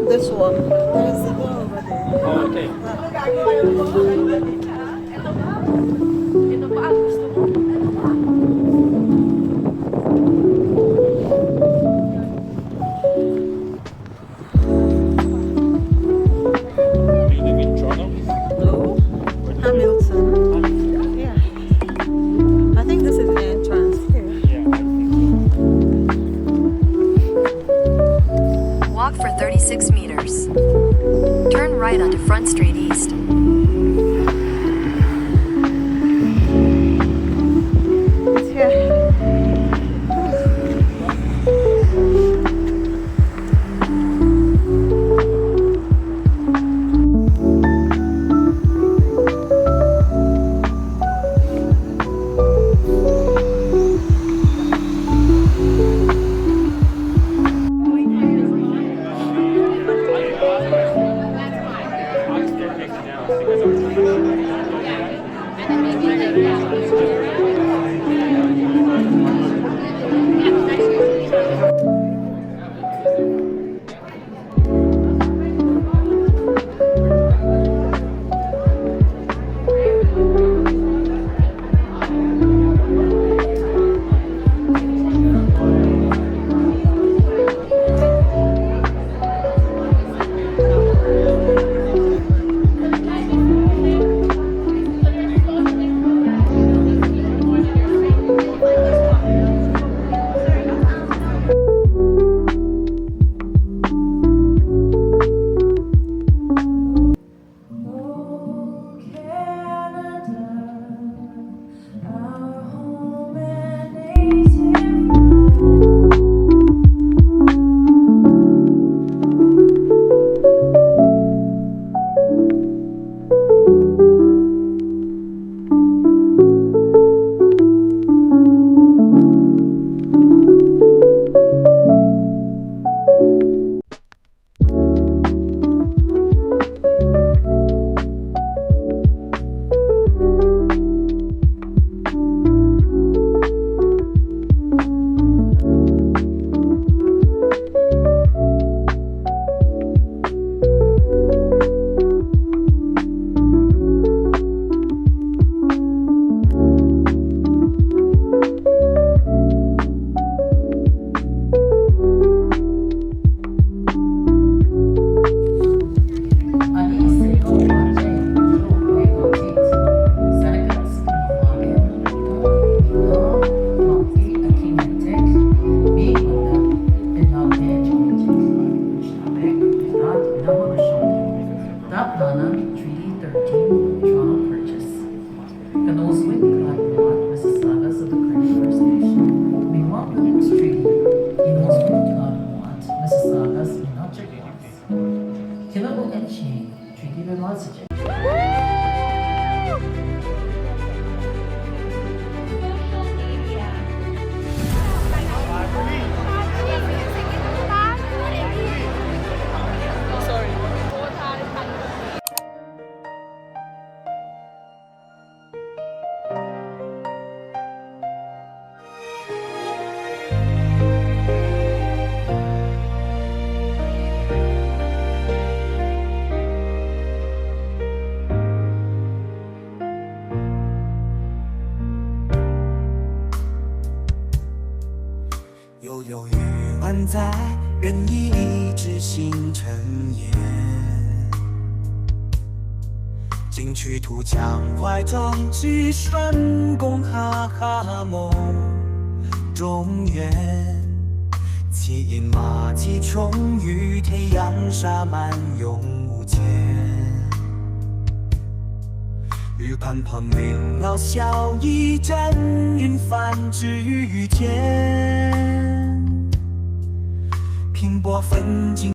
This one. There's the door over there. Oh, okay. Ito pa ang gusto mo? Are you living in Toronto? No. Hamilton. Yeah. I think this is the entrance here. Yeah, I think Walk for 36 meters. Turn right onto Front Street East. It's here. I'll just get taken down. Rapana, Treaty 13, Toronto Purchase. Kanoswit, Kagawat, Mississaugas of the Cree First Nation. Miwak Treaty, Inoswit, Kagawat, Mississaugas, Inachagwas. Kilabok and Chain, Treaty Velocity.悠悠欲万载，任一直星辰烟。今去途江淮壮志，顺宫哈哈梦中原。骑饮马骑冲于天阳沙，漫永无间。日盼蓬林老笑一阵，云帆至于间。拼搏奋进。